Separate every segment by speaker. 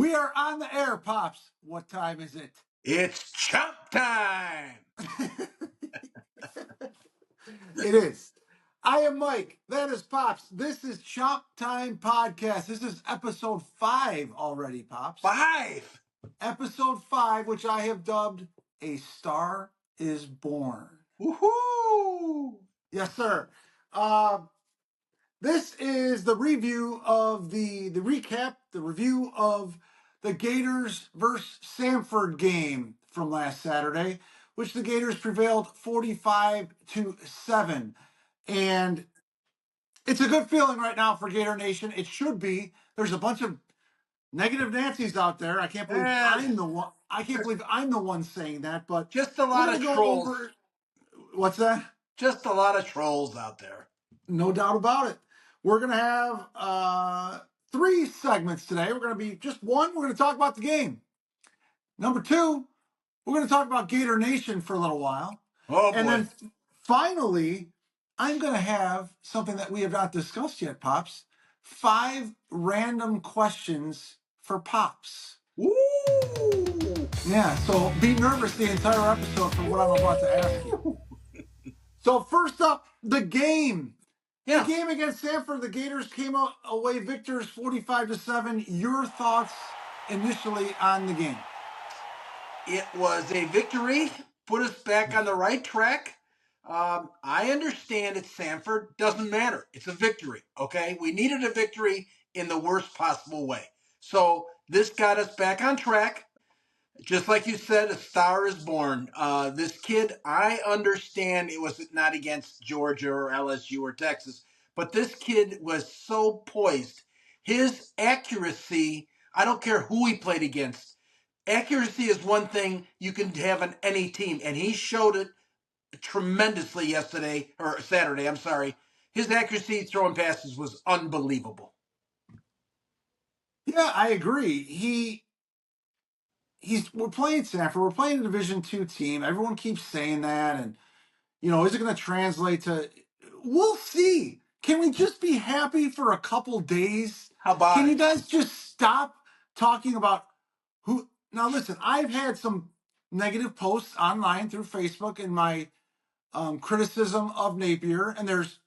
Speaker 1: We are on the air, Pops. What time is it?
Speaker 2: It's Chomp time!
Speaker 1: It is. I am Mike. That is Pops. This is Chomp Time Podcast. This is episode 5 already, Pops.
Speaker 2: 5!
Speaker 1: Episode 5, which I have dubbed A Star is Born.
Speaker 2: Woohoo!
Speaker 1: Yes, sir. This is the review of the recap, the review of the Gators versus Samford game from last Saturday, which the Gators prevailed 45-7. And it's a good feeling right now for Gator Nation. It should be. There's a bunch of negative Nancy's out there. I can't believe
Speaker 2: And
Speaker 1: I'm the one saying that, but
Speaker 2: just a
Speaker 1: we're
Speaker 2: lot
Speaker 1: gonna
Speaker 2: of
Speaker 1: go
Speaker 2: trolls.
Speaker 1: over what's that?
Speaker 2: Just a lot of trolls out there.
Speaker 1: No doubt about it. We're going to have 3 segments today. We're going to be just one. We're going to talk about the game. Number 2, we're going to talk about Gator Nation for a little while.
Speaker 2: Oh
Speaker 1: And
Speaker 2: boy.
Speaker 1: then finally, I'm going to have something that we have not discussed yet, Pops. 5 random questions for Pops.
Speaker 2: Woo!
Speaker 1: Yeah, so be nervous the entire episode for what I'm about to ask you. So first up, the game.
Speaker 2: Yeah.
Speaker 1: The game against Samford, the Gators came away victors 45-7. Your thoughts initially on the game?
Speaker 2: It was a victory, put us back on the right track. I understand it's Samford. Doesn't matter. It's a victory, okay? We needed a victory in the worst possible way. So this got us back on track. Just like you said, a star is born. This kid, I understand it was not against Georgia or LSU or Texas, but this kid was so poised. His accuracy, I don't care who he played against. Accuracy is one thing you can have on any team, and he showed it tremendously yesterday, or Saturday, I'm sorry. His accuracy throwing passes was unbelievable.
Speaker 1: Yeah, I agree. We're playing Samford. We're playing a Division II team. Everyone keeps saying that, and is it going to translate to? We'll see. Can we just be happy for a couple days?
Speaker 2: How about
Speaker 1: Can you
Speaker 2: it?
Speaker 1: guys just stop talking about who? Now, listen, I've had some negative posts online through Facebook in my criticism of Napier, and there's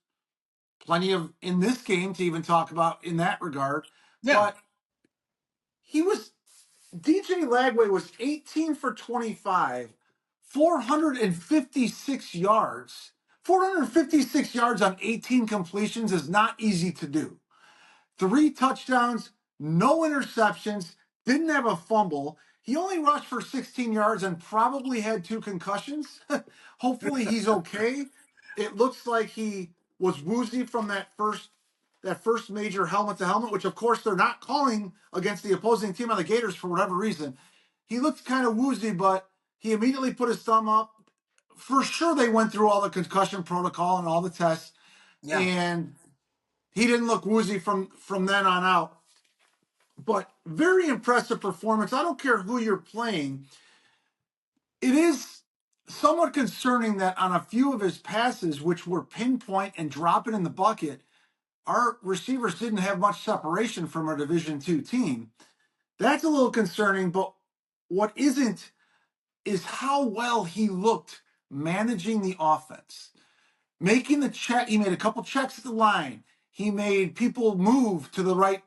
Speaker 1: plenty of in this game to even talk about in that regard.
Speaker 2: Yeah.
Speaker 1: But DJ Lagway was 18 for 25, 456 yards. 456 yards on 18 completions is not easy to do. 3 touchdowns, no interceptions, didn't have a fumble. He only rushed for 16 yards and probably had 2 concussions. Hopefully he's okay. It looks like he was woozy from that first major helmet to helmet, which of course they're not calling against the opposing team on the Gators for whatever reason. He looked kind of woozy, but he immediately put his thumb up. For sure they went through all the concussion protocol and all the tests.
Speaker 2: Yeah.
Speaker 1: And he didn't look woozy from then on out. But very impressive performance. I don't care who you're playing. It is somewhat concerning that on a few of his passes, which were pinpoint and drop it in the bucket, our receivers didn't have much separation from our Division II team. That's a little concerning, but what isn't is how well he looked managing the offense. Making the check, he made a couple checks at the line. He made people move to the right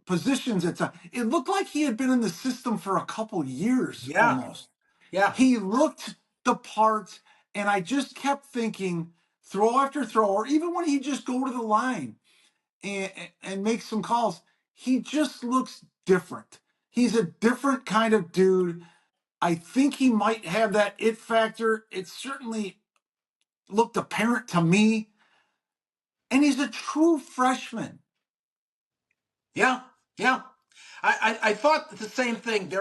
Speaker 1: positions at time. It looked like he had been in the system for a couple years
Speaker 2: Yeah.
Speaker 1: almost.
Speaker 2: Yeah.
Speaker 1: He looked the part, and I just kept thinking, throw after throw, or even when he just go to the line and make some calls, he just looks different. He's a different kind of dude. I think he might have that it factor. It certainly looked apparent to me. And he's a true freshman.
Speaker 2: Yeah. Yeah. I thought the same thing.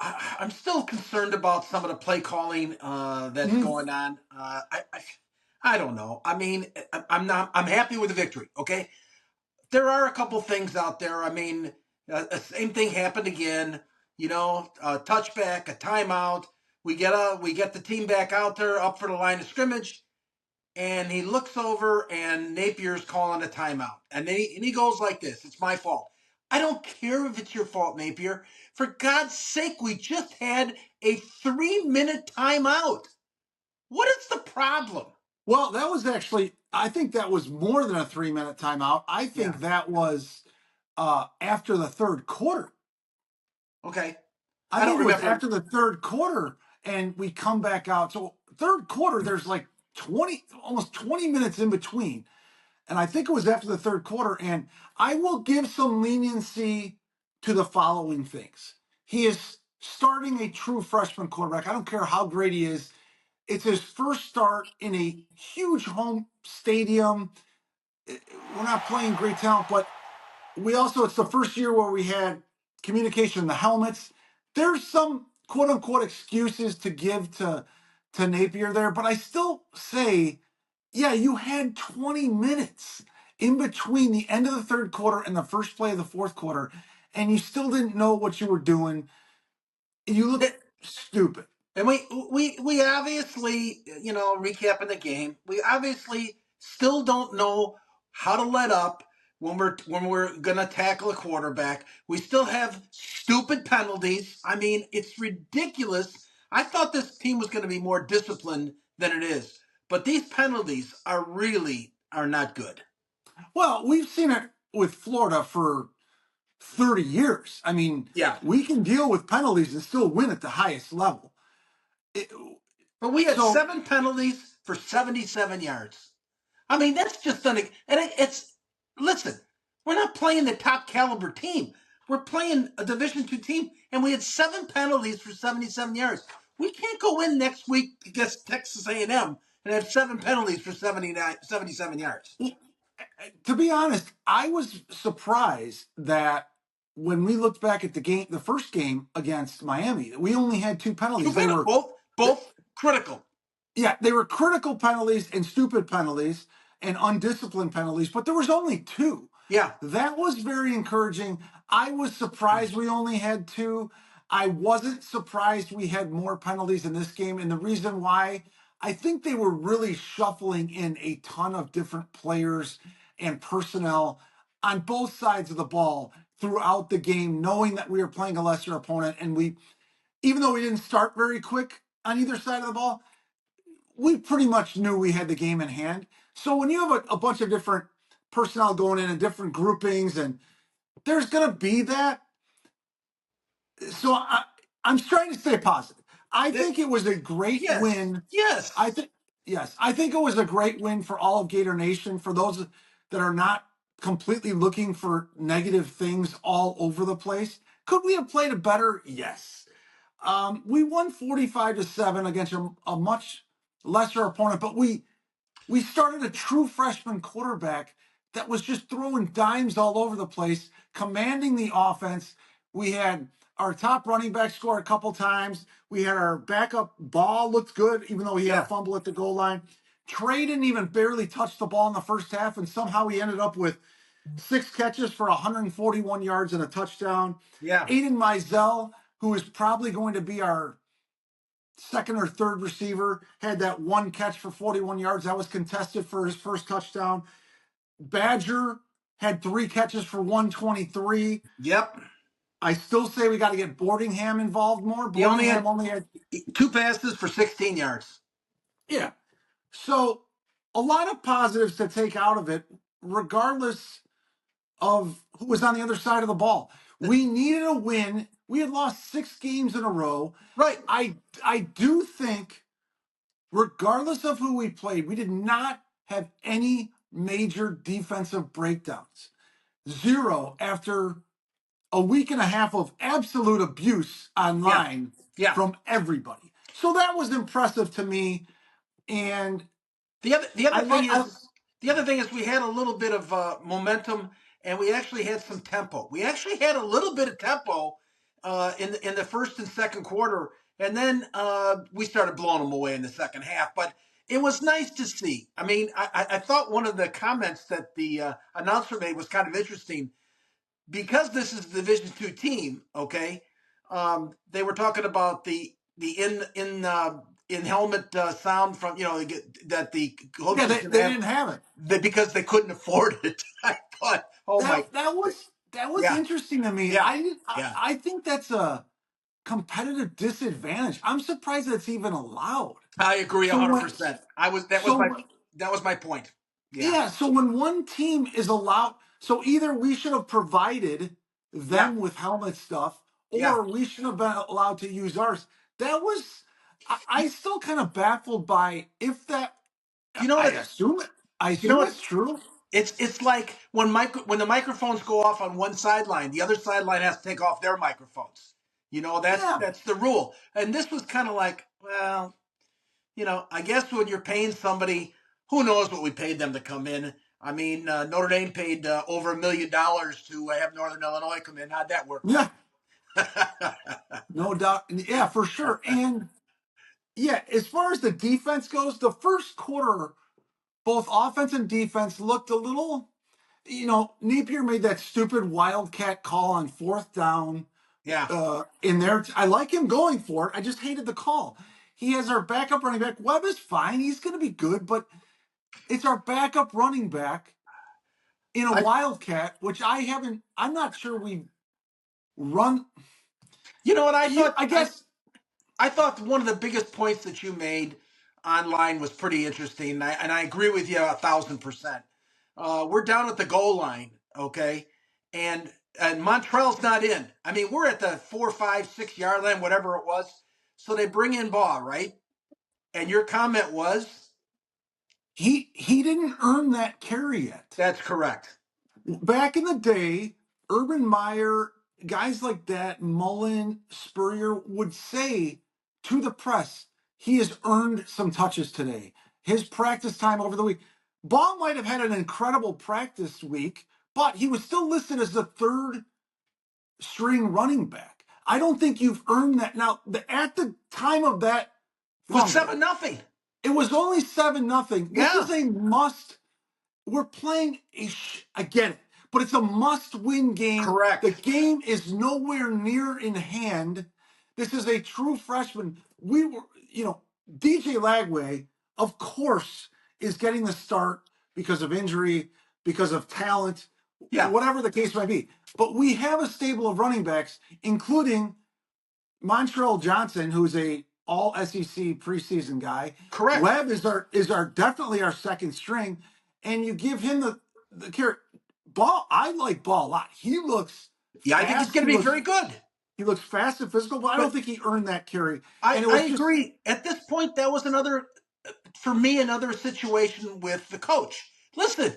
Speaker 2: I'm still concerned about some of the play calling that's going on. I don't know. I mean, I'm happy with the victory. Okay, there are a couple things out there. I mean, the same thing happened again. A touchback, a timeout. We get the team back out there up for the line of scrimmage, and he looks over and Napier's calling a timeout, and he goes like this: "It's my fault." I don't care if it's your fault, Napier. For God's sake, we just had a 3-minute timeout. What is the problem?
Speaker 1: Well, that was actually, I think that was more than a 3 minute timeout. I
Speaker 2: Yeah.
Speaker 1: think that was after the third quarter.
Speaker 2: Okay.
Speaker 1: I
Speaker 2: I don't
Speaker 1: think it was
Speaker 2: remember.
Speaker 1: after the third quarter, and we come back out. So third quarter, there's like 20, almost 20 minutes in between. And I think it was after the third quarter. And I will give some leniency to the following things. He is starting a true freshman quarterback. I don't care how great he is. It's his first start in a huge home stadium. We're not playing great talent, but we also, it's the first year where we had communication in the helmets. There's some quote unquote excuses to give to Napier there, but I still say, yeah, you had 20 minutes in between the end of the third quarter and the first play of the fourth quarter, and you still didn't know what you were doing. You look stupid.
Speaker 2: And we obviously, recapping the game, we obviously still don't know how to let up when we're gonna tackle a quarterback. We still have stupid penalties. I mean, it's ridiculous. I thought this team was going to be more disciplined than it is, but these penalties are not good.
Speaker 1: Well, we've seen it with Florida for 30 years. I mean,
Speaker 2: Yeah,
Speaker 1: we can deal with penalties and still win at the highest level. It,
Speaker 2: but we had
Speaker 1: so,
Speaker 2: 7 penalties for 77 yards. I mean, that's just it's listen. We're not playing the top caliber team. We're playing a Division II team, and we had 7 penalties for 77 yards. We can't go in next week against Texas A&M and have 7 penalties for 77 yards.
Speaker 1: to be honest, I was surprised that when we looked back at the game, the first game against Miami, we only had two penalties. They were,
Speaker 2: Both critical.
Speaker 1: yeah, they were critical penalties and stupid penalties and undisciplined penalties, but there was only two.
Speaker 2: Yeah,
Speaker 1: That was very encouraging. I was surprised we only had two. I wasn't surprised we had more penalties in this game. And the reason why, I think they were really shuffling in a ton of different players and personnel on both sides of the ball throughout the game, knowing that we were playing a lesser opponent. And we, even though we didn't start very quick on either side of the ball, we pretty much knew we had the game in hand. So when you have a bunch of different personnel going in and different groupings, and there's going to be that. So I'm trying to stay positive. I think it was a great
Speaker 2: yes,
Speaker 1: win. I
Speaker 2: yes,
Speaker 1: think, yes, I think it was a great win for all of Gator Nation. For those that are not completely looking for negative things all over the place, could we have played it better? Yes. We won 45-7 against a much lesser opponent, but we started a true freshman quarterback that was just throwing dimes all over the place, commanding the offense. We had our top running back score a couple times. We had our backup Ball looked good, even though he had a
Speaker 2: yeah,
Speaker 1: fumble at the goal line. Trey didn't even barely touch the ball in the first half, and somehow he ended up with 6 catches for 141 yards and a touchdown.
Speaker 2: yeah,
Speaker 1: Aiden Mizell, who is probably going to be our second or third receiver, had that one catch for 41 yards. That was contested for his first touchdown. Badger had 3 catches for 123.
Speaker 2: yep.
Speaker 1: I still say we got to get Boardingham involved more.
Speaker 2: He only
Speaker 1: Boardingham
Speaker 2: had
Speaker 1: only had,
Speaker 2: 2 passes for 16 yards.
Speaker 1: yeah. So a lot of positives to take out of it, regardless of who was on the other side of the ball. We needed a win. We had lost 6 games in a row.
Speaker 2: Right.
Speaker 1: I do think, regardless of who we played, we did not have any major defensive breakdowns. Zero after a week and a half of absolute abuse
Speaker 2: Yeah.
Speaker 1: online
Speaker 2: Yeah.
Speaker 1: from everybody. So that was impressive to me. And
Speaker 2: The other the
Speaker 1: I
Speaker 2: other thing
Speaker 1: like, I,
Speaker 2: is the other thing is we had a little bit of momentum, and we actually had some tempo. We actually had a little bit of tempo in the first and second quarter, and then we started blowing them away in the second half. But it was nice to see. I mean, I thought one of the comments that the announcer made was kind of interesting because this is a Division II team. Okay, they were talking about the in helmet sound from that the
Speaker 1: yeah,
Speaker 2: coaches
Speaker 1: they
Speaker 2: can have
Speaker 1: didn't have it.
Speaker 2: because they couldn't afford it. I thought, oh my,
Speaker 1: That was that was
Speaker 2: Yeah,
Speaker 1: interesting to me.
Speaker 2: yeah,
Speaker 1: I,
Speaker 2: yeah.
Speaker 1: I think that's a competitive disadvantage. I'm surprised that's even allowed.
Speaker 2: I agree
Speaker 1: So when
Speaker 2: 100%. I was
Speaker 1: so
Speaker 2: that was my point. Yeah,
Speaker 1: Yeah, so when one team is allowed, so either we should have provided
Speaker 2: yeah,
Speaker 1: them with helmet stuff,
Speaker 2: yeah.
Speaker 1: or we should have been allowed to use ours. That was, I
Speaker 2: You,
Speaker 1: still kind of baffled by if that.
Speaker 2: you know
Speaker 1: I
Speaker 2: what?
Speaker 1: assume it. I
Speaker 2: You know
Speaker 1: assume
Speaker 2: what?
Speaker 1: it's true.
Speaker 2: It's like when the microphones go off on one sideline, the other sideline has to take off their microphones.
Speaker 1: Yeah,
Speaker 2: That's the rule. And this was kind of like, well, I guess when you're paying somebody, who knows what we paid them to come in. I mean, Notre Dame paid over $1 million to have Northern Illinois come in. How'd that work
Speaker 1: yeah,
Speaker 2: out?
Speaker 1: no doubt. Yeah, for sure. And yeah, as far as the defense goes, the first quarter, both offense and defense looked a little. Napier made that stupid wildcat call on fourth down.
Speaker 2: Yeah.
Speaker 1: In there, I like him going for it. I just hated the call. He has our backup running back. Webb is fine. He's going to be good, but it's our backup running back in a
Speaker 2: I,
Speaker 1: wildcat, which I haven't. I'm not sure we run.
Speaker 2: you know what I
Speaker 1: You,
Speaker 2: thought?
Speaker 1: I guess.
Speaker 2: I thought one of the biggest points that you made online was pretty interesting, and I agree with you 1,000%. We're down at the goal line, okay, and Montreal's not in. I mean, we're at the 4, 5, 6 yard line, whatever it was. So they bring in Ball, right? And your comment was,
Speaker 1: He didn't earn that carry yet.
Speaker 2: that's correct.
Speaker 1: Back in the day, Urban Meyer, guys like that, Mullen, Spurrier would say to the press, he has earned some touches today. His practice time over the week. Ball might have had an incredible practice week, but he was still listed as the third string running back. I don't think you've earned that. Now, at the time of that
Speaker 2: It was
Speaker 1: fumble,
Speaker 2: 7-0.
Speaker 1: it was only 7-0. This
Speaker 2: Yeah,
Speaker 1: is a must. We're playing I get it, but it's a must-win game. The
Speaker 2: correct.
Speaker 1: game is nowhere near in hand. This is a true freshman. We were, DJ Lagway, of course, is getting the start because of injury, because of talent,
Speaker 2: Yeah,
Speaker 1: whatever the case might be. But we have a stable of running backs, including Montreal Johnson, who's a all SEC preseason guy.
Speaker 2: correct.
Speaker 1: Webb is our definitely our second string, and you give him the carry. Ball. I like Ball a lot. He looks
Speaker 2: Yeah, I think he's
Speaker 1: fast.
Speaker 2: going to be very good.
Speaker 1: He looks fast and physical, but I don't
Speaker 2: But
Speaker 1: think he earned that carry.
Speaker 2: I,
Speaker 1: And it
Speaker 2: I
Speaker 1: was just
Speaker 2: agree. At this point, that was for me, another situation with the coach. Listen,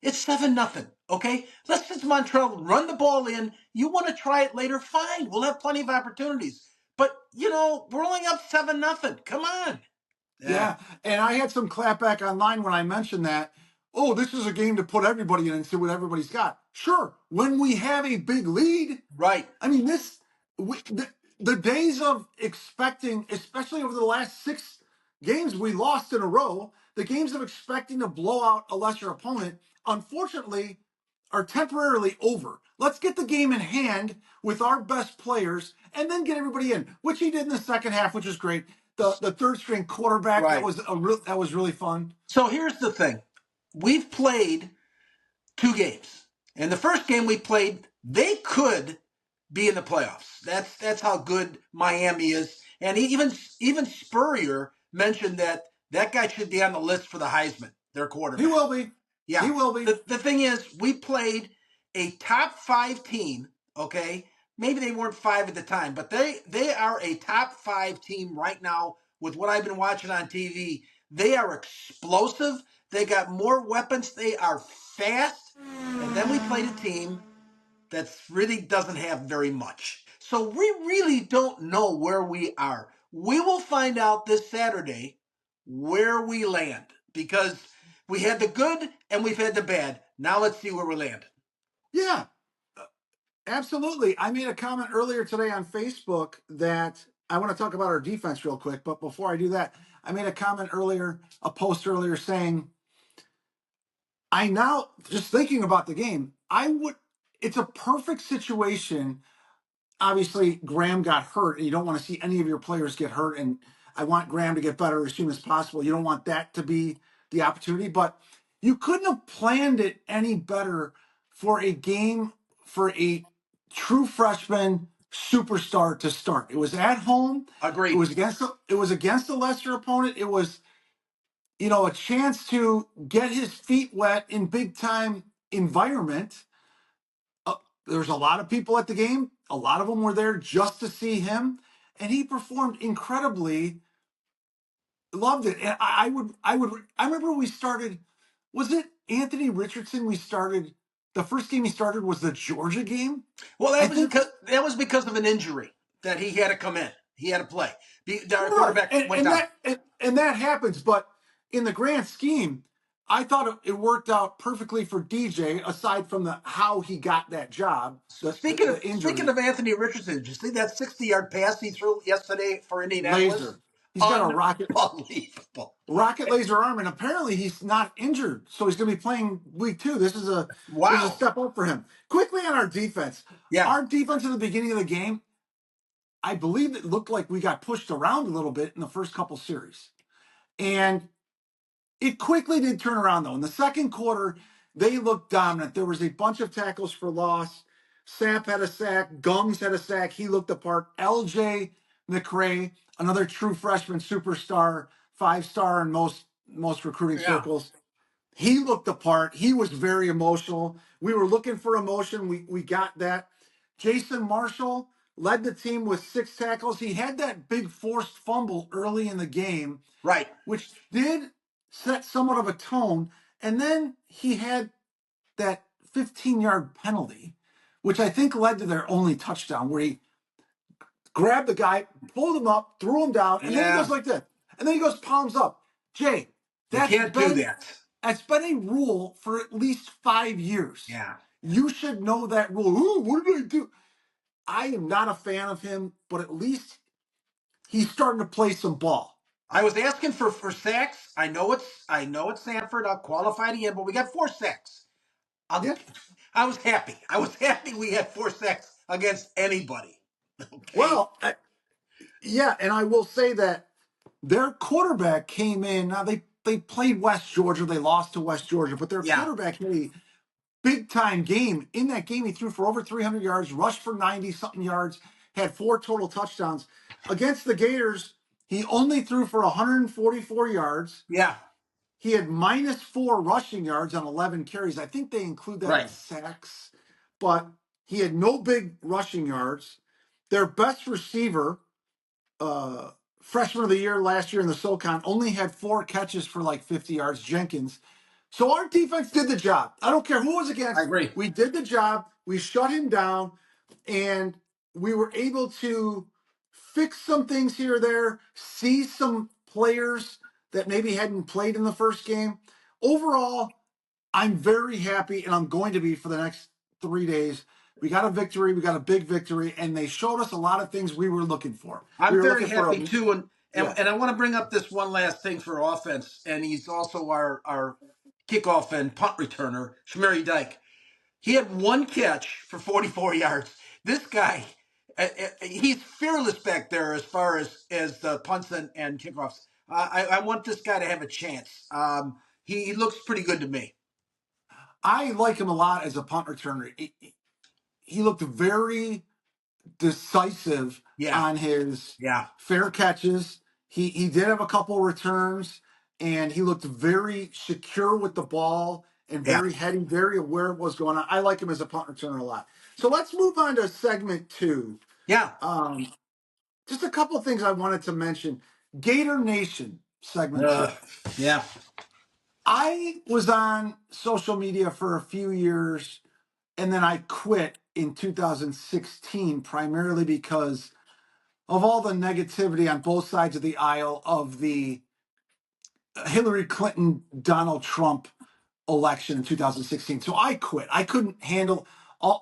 Speaker 2: it's 7-0. Okay, let's just Montreal run the ball in. You want to try it later? Fine, we'll have plenty of opportunities. But we're only up 7-0. Come on. Yeah,
Speaker 1: yeah. And I had some clapback online when I mentioned that. Oh, this is a game to put everybody in and see what everybody's got. Sure, when we have a big lead,
Speaker 2: right.
Speaker 1: I mean, the days of expecting, especially over the last 6 games we lost in a row, the games of expecting to blow out a lesser opponent, unfortunately, are temporarily over. Let's get the game in hand with our best players and then get everybody in, which he did in the second half, which was great. The third string quarterback
Speaker 2: Right.
Speaker 1: that was really fun.
Speaker 2: So here's the thing: we've played 2 games. And the first game we played, they could be in the playoffs. That's how good Miami is. And even Spurrier mentioned that guy should be on the list for the Heisman, their
Speaker 1: He
Speaker 2: quarterback.
Speaker 1: will be. He
Speaker 2: Yeah.
Speaker 1: will be.
Speaker 2: The thing is, we played a top 5 team, okay? Maybe they weren't 5 at the time, but they are a top 5 team right now with what I've been watching on TV. They are explosive. They got more weapons. They are fast. And then we played a team that really doesn't have very much. So we really don't know where we are. We will find out this Saturday where we land because we had the good and we've had the bad. Now let's see where we land.
Speaker 1: Yeah. Absolutely. I made a comment earlier today on Facebook that I want to talk about our defense real quick. But before I do that, I made a post earlier saying, I now, just thinking about the game, it's a perfect situation. Obviously, Graham got hurt, and you don't want to see any of your players get hurt. And I want Graham to get better as soon as possible. You don't want that to be the opportunity, but you couldn't have planned it any better for a game for a true freshman superstar to start. It was at home. It
Speaker 2: Agreed.
Speaker 1: was against a lesser opponent. It was, a chance to get his feet wet in big time environment. Uh, there's a lot of people at the game. A lot of them were there just to see him, and he performed incredibly. Loved it. And I remember we started. Was it Anthony Richardson? We started the first game he started was the Georgia game.
Speaker 2: Well,
Speaker 1: I think
Speaker 2: that was because of an injury that he had to come in. He had to play. Our
Speaker 1: right,
Speaker 2: quarterback went
Speaker 1: and
Speaker 2: down.
Speaker 1: that happens. But in the grand scheme, I thought it worked out perfectly for DJ. Aside from the how he got that job, the
Speaker 2: Speaking
Speaker 1: injury
Speaker 2: of Anthony Richardson, did you see that 60-yard pass he threw yesterday for Indianapolis?
Speaker 1: laser. He's got a
Speaker 2: Unbelievable.
Speaker 1: rocket laser arm, and apparently he's not injured, so he's going to be playing week 2. This is a
Speaker 2: Wow.
Speaker 1: step up for him. Quickly on our defense,
Speaker 2: Yeah.
Speaker 1: our defense at the beginning of the game, I believe it looked like we got pushed around a little bit in the first couple series, and it quickly did turn around though. In the second quarter, they looked dominant. There was a bunch of tackles for loss. Sapp had a sack. Gums had a sack. He looked the part. LJ McCray, another true freshman superstar, 5-star in most recruiting
Speaker 2: Yeah.
Speaker 1: circles. He looked the part. He was very emotional. We were looking for emotion. We got that. Jason Marshall led the team with 6 tackles. He had that big forced fumble early in the game,
Speaker 2: Right.
Speaker 1: which did set somewhat of a tone. And then he had that 15-yard penalty, which I think led to their only touchdown, where he grabbed the guy, pulled him up, threw him down, and then he goes
Speaker 2: Yeah.
Speaker 1: like this. And then he goes palms up. Jay,
Speaker 2: You
Speaker 1: that's
Speaker 2: can't do
Speaker 1: been
Speaker 2: that.
Speaker 1: that's been a rule for at least 5 years.
Speaker 2: Yeah.
Speaker 1: You should know that rule. Ooh, what did I do? I am not a fan of him, but at least he's starting to play some ball.
Speaker 2: I was asking for sacks. I know it's Samford. I'll qualify again, but we got 4 sacks.
Speaker 1: Yeah.
Speaker 2: I was happy. I was happy we had 4 sacks against anybody. Okay.
Speaker 1: Well, yeah, and I will say that their quarterback came in. Now they played West Georgia. They lost to West Georgia, but their
Speaker 2: Yeah.
Speaker 1: quarterback had a big time game. In that game, he threw for over 300 yards, rushed for 90 something yards, had 4 total touchdowns. Against the Gators, he only threw for 144 yards.
Speaker 2: Yeah.
Speaker 1: He had -4 rushing yards on 11 carries. I think they include that in
Speaker 2: Right.
Speaker 1: sacks, but he had no big rushing yards. Their best receiver, uh, freshman of the year last year in the SoCon, only had 4 catches for like 50 yards. Jenkins. So our defense did the job. I don't care who was
Speaker 2: I
Speaker 1: against.
Speaker 2: agree.
Speaker 1: We did the job. We shut him down, and we were able to fix some things here or there, see some players that maybe hadn't played in the first game. Overall, I'm very happy, and I'm going to be for the next 3 days. We got a victory. We got a big victory, and they showed us a lot of things we were looking for. We
Speaker 2: I'm
Speaker 1: were
Speaker 2: very
Speaker 1: looking for
Speaker 2: happy too, and
Speaker 1: yeah.
Speaker 2: and I want to bring up this one last thing for offense, and he's also our kickoff and punt returner, Shmeri Dyke. He had 1 catch for 44 yards. This guy, he's fearless back there as far as the punts and kickoffs. I want this guy to have a chance. He looks pretty good to me.
Speaker 1: I like him a lot as a punt returner. He looked very decisive
Speaker 2: Yeah,
Speaker 1: on his
Speaker 2: yeah,
Speaker 1: fair catches. He did have a couple returns, and he looked very secure with the ball and
Speaker 2: yeah,
Speaker 1: very heady, very aware of what's going on. I like him as a punt returner a lot. So let's move on to segment 2.
Speaker 2: yeah,
Speaker 1: Um, just a couple of things I wanted to mention. Gator Nation segment 2.
Speaker 2: yeah,
Speaker 1: I was on social media for a few years, and then I quit in 2016 primarily because of all the negativity on both sides of the aisle of the Hillary Clinton Donald Trump election in 2016. So I quit. I couldn't handle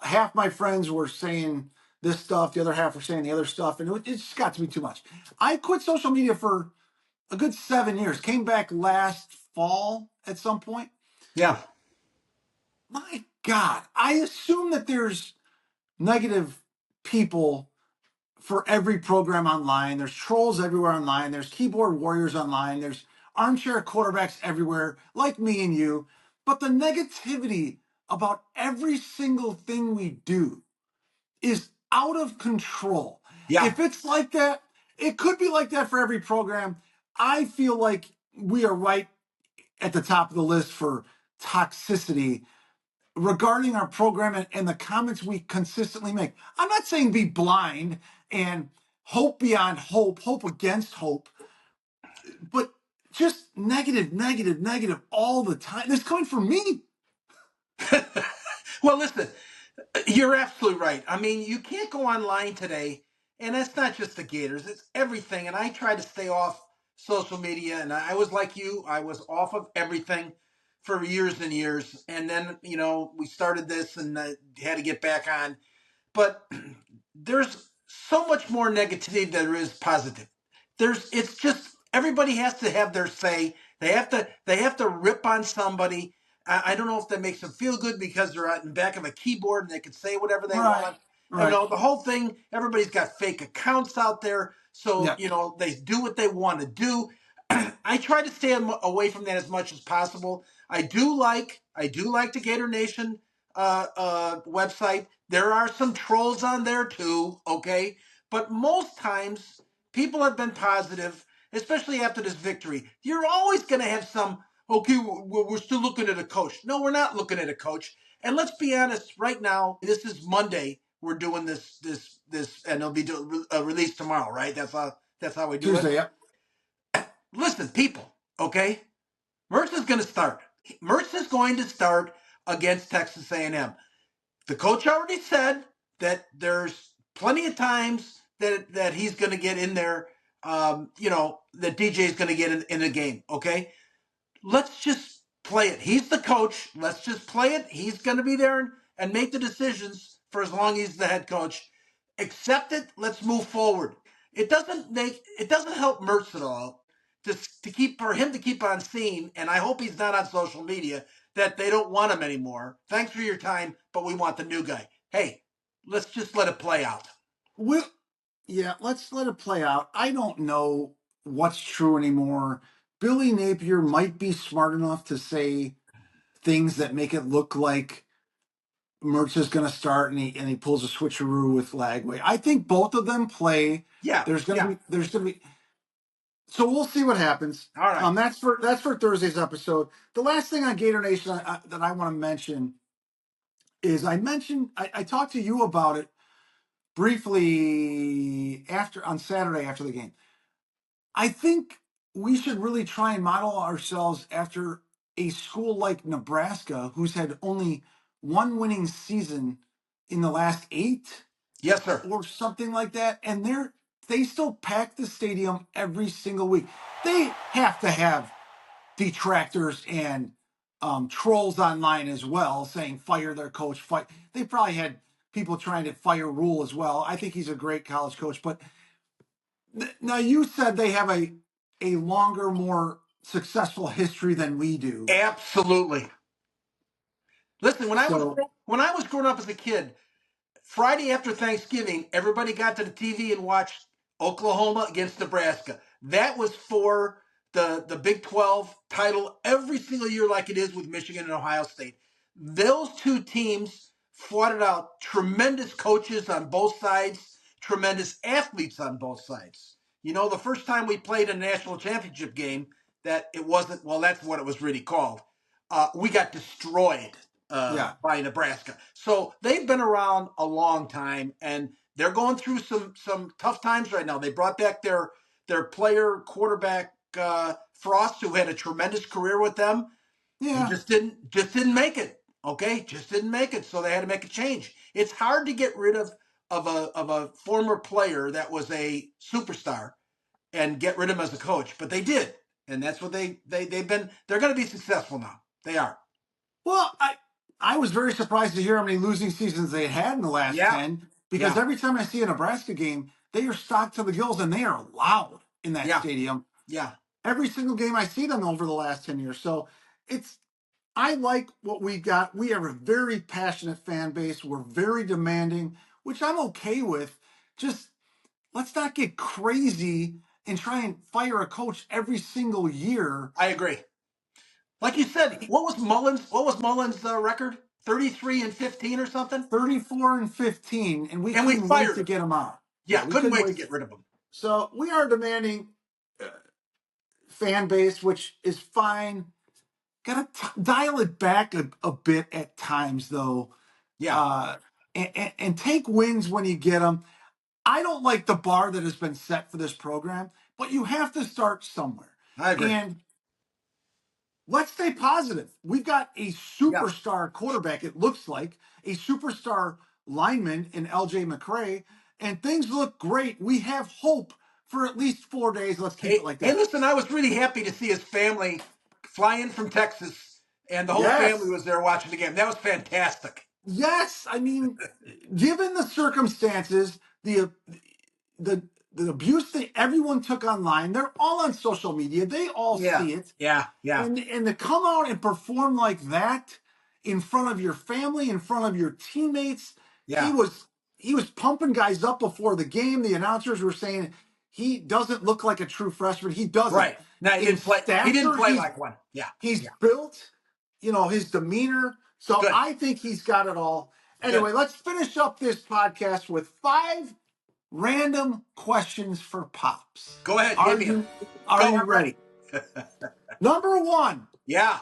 Speaker 1: half my friends were saying this stuff, the other half were saying the other stuff, and it just got to be too much. I quit social media for a good 7 years. Came back last fall at some point.
Speaker 2: yeah,
Speaker 1: My God, I assume that there's negative people for every program online. There's trolls everywhere online. There's keyboard warriors online. There's armchair quarterbacks everywhere, like me and you. But the negativity about every single thing we do is out of control.
Speaker 2: Yeah.
Speaker 1: If it's like that, it could be like that for every program. I feel like we are right at the top of the list for toxicity regarding our program and the comments we consistently make. I'm not saying be blind and hope beyond hope, hope against hope, but just negative, negative, negative all the time. This coming from me.
Speaker 2: Well, listen, you're absolutely right. I mean, you can't go online today, and it's not just the Gators, it's everything. And I try to stay off social media, and I was like you, I was off of everything for years and years. And then, we started this and had to get back on. But there's so much more negativity than there is positive. It's just everybody has to have their say. They have to rip on somebody. I don't know if that makes them feel good because they're out in back of a keyboard and they can say whatever they
Speaker 1: Right.
Speaker 2: want.
Speaker 1: Right.
Speaker 2: The whole thing, everybody's got fake accounts out there. So,
Speaker 1: Yeah.
Speaker 2: they do what they want to do. I try to stay away from that as much as possible. I do like the Gator Nation website. There are some trolls on there too, okay? But most times, people have been positive, especially after this victory. You're always going to have some, okay, we're still looking at a coach. No, we're not looking at a coach. And let's be honest, right now, this is Monday. We're doing this, and it'll be released tomorrow, right? That's how we do it.
Speaker 1: Tuesday. Yeah.
Speaker 2: Listen, people, okay? Mertz is going to start. Mertz is going to start against Texas A&M. The coach already said that there's plenty of times that he's going to get in there. That DJ is going to get in the game. Okay, let's just play it. He's the coach. Let's just play it. He's going to be there and make the decisions for as long as he's the head coach. Accept it. Let's move forward. It doesn't help Mertz at all for him to keep on seeing, and I hope he's not on social media, that they don't want him anymore. Thanks for your time, but we want the new guy. Hey, let's just let it play out.
Speaker 1: Yeah, let's let it play out. I don't know what's true anymore. Billy Napier might be smart enough to say things that make it look like Mertz is going to start, and he pulls a switcheroo with Lagway. I think both of them play.
Speaker 2: Yeah,
Speaker 1: There's going to
Speaker 2: yeah.
Speaker 1: be so we'll see what happens.
Speaker 2: All right.
Speaker 1: That's for Thursday's episode. The last thing on Gator Nation that I want to mention is I talked to you about it briefly after on Saturday after the game. I think we should really try and model ourselves after a school like Nebraska, who's had only one winning season in the last 8
Speaker 2: Yes, sir.
Speaker 1: or something like that, and they still pack the stadium every single week. They have to have detractors and trolls online as well, saying fire their coach. They probably had people trying to fire Rule as well. I think he's a great college coach, but now you said they have a longer, more successful history than we do.
Speaker 2: Absolutely. Listen,
Speaker 1: So
Speaker 2: when I was growing up as a kid, Friday after Thanksgiving, everybody got to the TV and watched Oklahoma against Nebraska. That was for the Big 12 title every single year, like it is with Michigan and Ohio State. Those two teams fought it out. Tremendous coaches on both sides, tremendous athletes on both sides. The first time we played a national championship game, that it wasn't, well, that's what it was really called. We got destroyed
Speaker 1: yeah,
Speaker 2: by Nebraska. So they've been around a long time, and they're going through some tough times right now. They brought back their player quarterback Frost, who had a tremendous career with them. He
Speaker 1: yeah.
Speaker 2: just didn't make it. Okay, just didn't make it. So they had to make a change. It's hard to get rid of a former player that was a superstar and get rid of him as a coach, but they did, and that's what they've been. They're going to be successful now. They are.
Speaker 1: Well, I was very surprised to hear how many losing seasons they had in the last
Speaker 2: Yeah,
Speaker 1: 10, because
Speaker 2: yeah,
Speaker 1: every time I see a Nebraska game, they are stocked to the gills and they are loud in that
Speaker 2: yeah,
Speaker 1: stadium.
Speaker 2: yeah.
Speaker 1: Every single game I see them over the last 10 years. So it's I like what we got. We have a very passionate fan base. We're very demanding, which I'm okay with. Just let's not get crazy and try and fire a coach every single year.
Speaker 2: I agree. Like you said, what was Mullins' record? 33 and 15 or something?
Speaker 1: 34 and 15, and we
Speaker 2: And we
Speaker 1: couldn't wait
Speaker 2: fired
Speaker 1: to
Speaker 2: him.
Speaker 1: get him out.
Speaker 2: Yeah,
Speaker 1: We
Speaker 2: couldn't
Speaker 1: couldn't
Speaker 2: wait to
Speaker 1: wait.
Speaker 2: get rid of him.
Speaker 1: So we are demanding fan base, which is fine. Got to dial it back a bit at times, though,
Speaker 2: Yeah,
Speaker 1: uh, and take wins when you get them. I don't like the bar that has been set for this program, but you have to start somewhere.
Speaker 2: I agree.
Speaker 1: And let's stay positive. We've got a
Speaker 2: Yeah.
Speaker 1: superstar quarterback, it looks like, a superstar lineman in LJ McCray, and things look great. We have hope for at least 4 days. Let's keep it
Speaker 2: Hey,
Speaker 1: like
Speaker 2: hey,
Speaker 1: that.
Speaker 2: listen, I was really happy to see his family fly in from Texas, and the whole family
Speaker 1: Yes.
Speaker 2: was there watching the game. That was fantastic.
Speaker 1: Yes. I mean, given the circumstances, the the abuse that everyone took online, they're all on social media. They all
Speaker 2: Yeah,
Speaker 1: see it.
Speaker 2: yeah,
Speaker 1: And to come out and perform like that in front of your family, in front of your teammates, he
Speaker 2: yeah.
Speaker 1: was he was pumping guys up before the game. The announcers were saying he doesn't look like a true freshman. He doesn't.
Speaker 2: Right. Now he
Speaker 1: In
Speaker 2: didn't play. He didn't
Speaker 1: stature,
Speaker 2: play
Speaker 1: he's
Speaker 2: like one. Yeah,
Speaker 1: he's
Speaker 2: yeah.
Speaker 1: built, his demeanor. So
Speaker 2: Good,
Speaker 1: I think he's got it all.
Speaker 2: good.
Speaker 1: Anyway, let's finish up this podcast with 5 random questions for Pops.
Speaker 2: Go ahead,
Speaker 1: Are
Speaker 2: hit me.
Speaker 1: you are
Speaker 2: Go,
Speaker 1: you
Speaker 2: I'm ready.
Speaker 1: ready? Number 1,
Speaker 2: Yeah.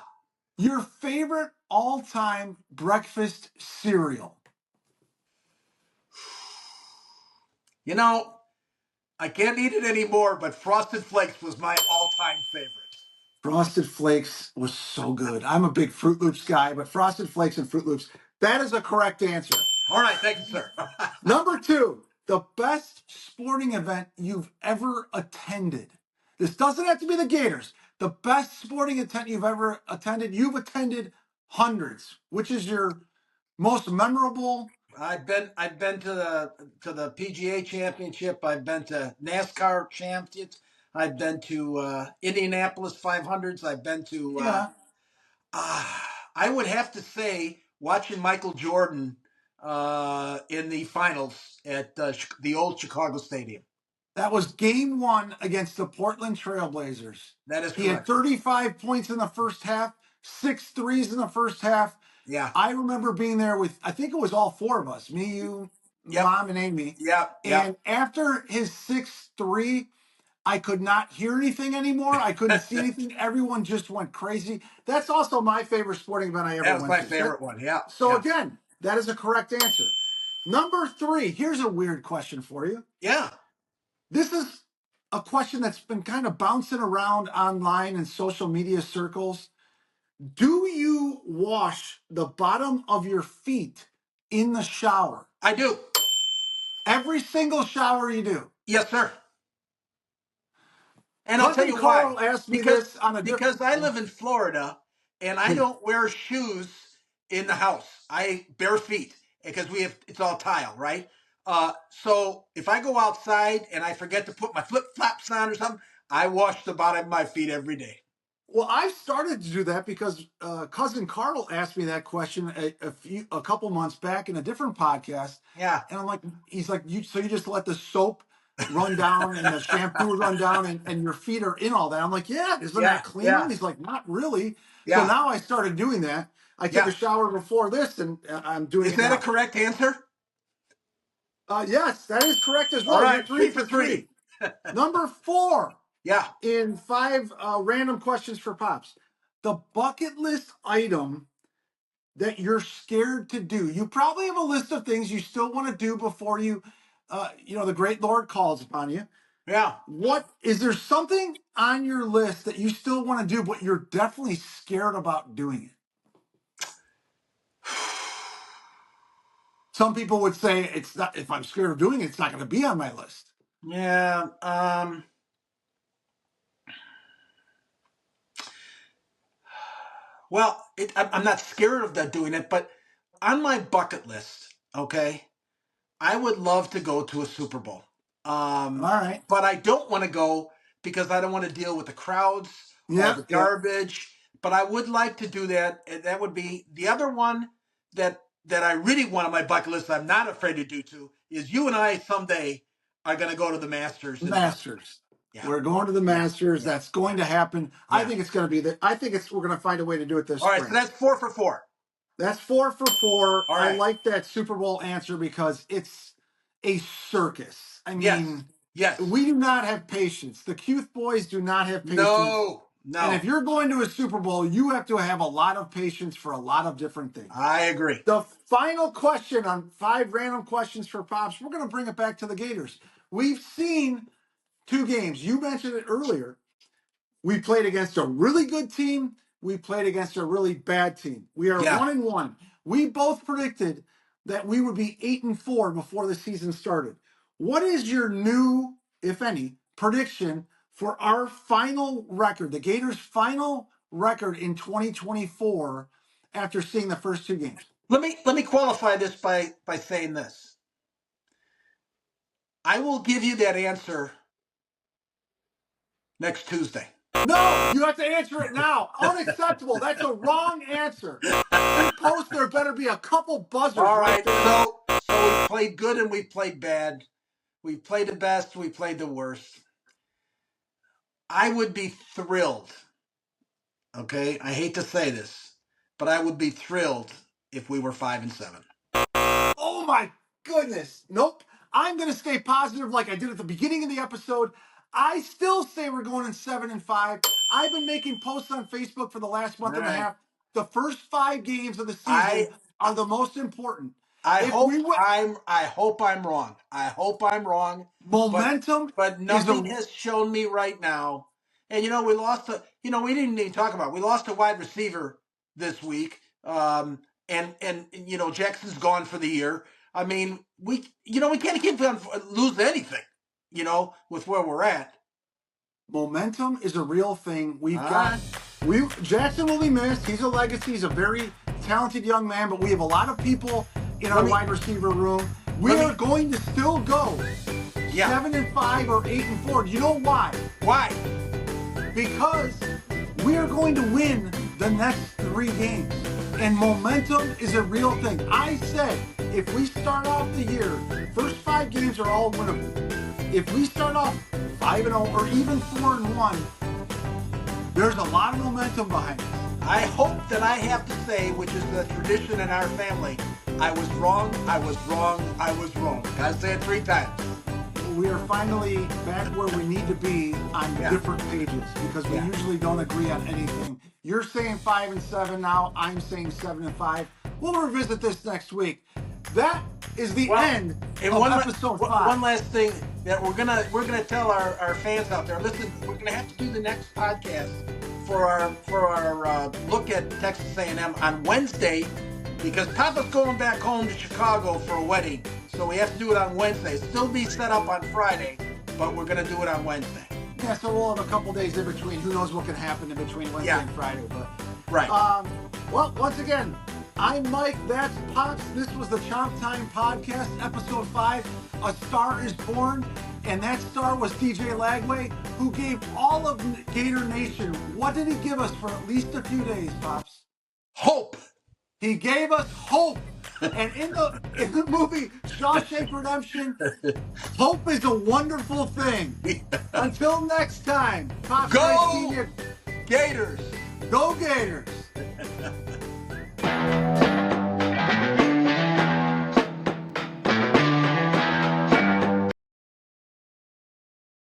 Speaker 1: your favorite all-time breakfast cereal.
Speaker 2: You know, I can't eat it anymore, but Frosted Flakes was my all-time favorite.
Speaker 1: Frosted Flakes was so good. I'm a big Fruit Loops guy, but Frosted Flakes and Fruit Loops, that is a correct answer.
Speaker 2: All right, thank you, sir.
Speaker 1: Number 2, the best sporting event you've ever attended. This doesn't have to be the Gators. The best sporting event you've ever attended. You've attended hundreds. Which is your most memorable?
Speaker 2: I've been to the PGA Championship. I've been to NASCAR Championships. I've been to Indianapolis 500s. I've been to.
Speaker 1: Yeah,
Speaker 2: I would have to say watching Michael Jordan in the finals at the old Chicago Stadium.
Speaker 1: that was game 1 against the Portland Trailblazers.
Speaker 2: That is
Speaker 1: He had
Speaker 2: correct.
Speaker 1: 35 points in the first half, 6 threes in the first half.
Speaker 2: Yeah.
Speaker 1: I remember being there with, I think it was all 4 of us, me, you,
Speaker 2: Yep.
Speaker 1: Mom, and Amy.
Speaker 2: Yep. Yep.
Speaker 1: And after his 6-3, I could not hear anything anymore. I couldn't see anything. Everyone just went crazy. That's also my favorite sporting event I ever
Speaker 2: That was
Speaker 1: went
Speaker 2: my
Speaker 1: to.
Speaker 2: favorite one. Yeah.
Speaker 1: So
Speaker 2: Yeah.
Speaker 1: again, that is a correct answer. Number 3, here's a weird question for you.
Speaker 2: Yeah.
Speaker 1: This is a question that's been kind of bouncing around online and social media circles. Do you wash the bottom of your feet in the shower?
Speaker 2: I do.
Speaker 1: Every single shower you do.
Speaker 2: Yes, sir. And I'll tell
Speaker 1: Cousin
Speaker 2: you why.
Speaker 1: Carl asked me
Speaker 2: Because
Speaker 1: this on a different.
Speaker 2: because I live in Florida and I don't wear shoes in the house. I bare feet because it's all tile, right? So if I go outside and I forget to put my flip flops on or something, I wash the bottom of my feet every day.
Speaker 1: Well, I started to do that because cousin Carl asked me that question a couple months back in a different podcast,
Speaker 2: Yeah,
Speaker 1: and I'm like, he's like, you just let the soap run down and the shampoo run down, and your feet are in all that. I'm like, yeah, isn't
Speaker 2: yeah,
Speaker 1: that clean them?
Speaker 2: yeah,
Speaker 1: He's like, not really. So
Speaker 2: yeah,
Speaker 1: now I started doing that. I took a
Speaker 2: yeah.
Speaker 1: shower before this, and I'm doing
Speaker 2: Is
Speaker 1: it
Speaker 2: that a
Speaker 1: now.
Speaker 2: correct answer?
Speaker 1: Yes, that is correct as
Speaker 2: All
Speaker 1: well. You're
Speaker 2: right,
Speaker 1: three
Speaker 2: three
Speaker 1: for
Speaker 2: for three.
Speaker 1: three. Number 4
Speaker 2: Yeah,
Speaker 1: in 5 random questions for Pops. The bucket list item that you're scared to do. You probably have a list of things you still want to do before the great Lord calls upon you.
Speaker 2: yeah.
Speaker 1: What is there something on your list that you still want to do, but you're definitely scared about doing it? Some people would say it's not. If I'm scared of doing it, it's not going to be on my list.
Speaker 2: Yeah. Well, I'm not scared of that doing it, but on my bucket list, okay, I would love to go to a Super Bowl.
Speaker 1: All right.
Speaker 2: But I don't want to go because I don't want to deal with the crowds or
Speaker 1: Yeah.
Speaker 2: the
Speaker 1: Yeah.
Speaker 2: garbage. But I would like to do that. And that would be the other one that I really want on my bucket list. I'm not afraid to do too. Is you and I someday are going to go to the Masters in Vegas.
Speaker 1: Masters.
Speaker 2: Yeah,
Speaker 1: We're going to the
Speaker 2: yeah,
Speaker 1: Masters.
Speaker 2: yeah,
Speaker 1: That's going
Speaker 2: yeah,
Speaker 1: to happen. I
Speaker 2: yeah.
Speaker 1: think it's going to be that. I think we're going to find a way to do it this
Speaker 2: All right, so
Speaker 1: spring.
Speaker 2: that's 4 for 4.
Speaker 1: That's 4 for 4.
Speaker 2: All
Speaker 1: I
Speaker 2: right.
Speaker 1: like that Super Bowl answer because it's a circus. I
Speaker 2: Yes.
Speaker 1: mean,
Speaker 2: Yes.
Speaker 1: we do not have patience. The Cuth boys do not have patience.
Speaker 2: No.
Speaker 1: And
Speaker 2: No.
Speaker 1: if you're going to a Super Bowl, you have to have a lot of patience for a lot of different things.
Speaker 2: I agree.
Speaker 1: The final question on 5 random questions for Pops, we're going to bring it back to the Gators. We've seen 2 games. You mentioned it earlier. We played against a really good team. We played against a really bad team. We are
Speaker 2: Yeah.
Speaker 1: 1-1. We both predicted that we would be 8-4 before the season started. What is your new, if any, prediction for our final record, the Gators' final record in 2024 after seeing the first 2 games?
Speaker 2: Let me qualify this by saying this. I will give you that answer next Tuesday.
Speaker 1: No, you have to answer it now. Unacceptable. That's a wrong answer. In post, there better be a couple buzzers
Speaker 2: All
Speaker 1: right
Speaker 2: right.
Speaker 1: there.
Speaker 2: So we played good and we played bad. We played the best. We played the worst. I would be thrilled. Okay, I hate to say this, but I would be thrilled if we were 5-7.
Speaker 1: Oh my goodness. Nope. I'm going to stay positive like I did at the beginning of the episode. I still say we're going in 7-5. I've been making posts on Facebook for the last month
Speaker 2: All
Speaker 1: and a
Speaker 2: right.
Speaker 1: half. The first 5 games of the
Speaker 2: I
Speaker 1: season are the most important.
Speaker 2: I
Speaker 1: If
Speaker 2: hope
Speaker 1: we win,
Speaker 2: I'm wrong. I hope I'm wrong. But
Speaker 1: momentum is
Speaker 2: nothing
Speaker 1: a
Speaker 2: has shown me right now. And we lost we didn't even talk about it. We lost a wide receiver this week. And Jackson's gone for the year. I mean, we can't keep on lose anything, with where we're at.
Speaker 1: momentum is a real thing. We've got
Speaker 2: Uh,
Speaker 1: Jackson will be missed. He's a legacy. He's a very talented young man, but we have a lot of people in our
Speaker 2: Let me-
Speaker 1: wide receiver room. We
Speaker 2: let me-
Speaker 1: are going to still go
Speaker 2: Yeah.
Speaker 1: 7-5 or 8-4. Do you know why?
Speaker 2: Why?
Speaker 1: Because we are going to win the next 3 games. And momentum is a real thing. I said if we start off the year, first 5 games are all winnable. If we start off 5-0 or even 4-1, there's a lot of momentum behind us.
Speaker 2: I hope that I have to say, which is the tradition in our family, I was wrong, I was wrong, I was wrong. Gotta say it 3 times.
Speaker 1: We are finally back where we need to be on
Speaker 2: Yeah.
Speaker 1: different pages because we
Speaker 2: Yeah.
Speaker 1: usually don't agree on anything. You're saying 5-7 now. I'm saying 7-5. We'll revisit this next week. That is the end
Speaker 2: And
Speaker 1: of episode 5.
Speaker 2: one last thing that we're gonna tell our fans out there. Listen, we're gonna have to do the next podcast for our look at Texas A&M on Wednesday because Papa's going back home to Chicago for a wedding, so we have to do it on Wednesday. Still be set up on Friday, but we're gonna do it on Wednesday.
Speaker 1: Yeah, so we'll have a couple days in between. Who knows what can happen in between Wednesday
Speaker 2: Yeah.
Speaker 1: and Friday. But
Speaker 2: Right.
Speaker 1: well, once again, I'm Mike. That's Pops. This was the Chomp Time Podcast, episode 5. A Star is Born. And that star was DJ Lagway, who gave all of Gator Nation. What did he give us for at least a few days, Pops?
Speaker 2: Hope.
Speaker 1: He gave us hope. And in the movie Shawshank Redemption, hope is a wonderful thing. Until next time, Pops,
Speaker 2: Go!
Speaker 1: nice seeing you.
Speaker 2: Gators.
Speaker 1: Go Gators.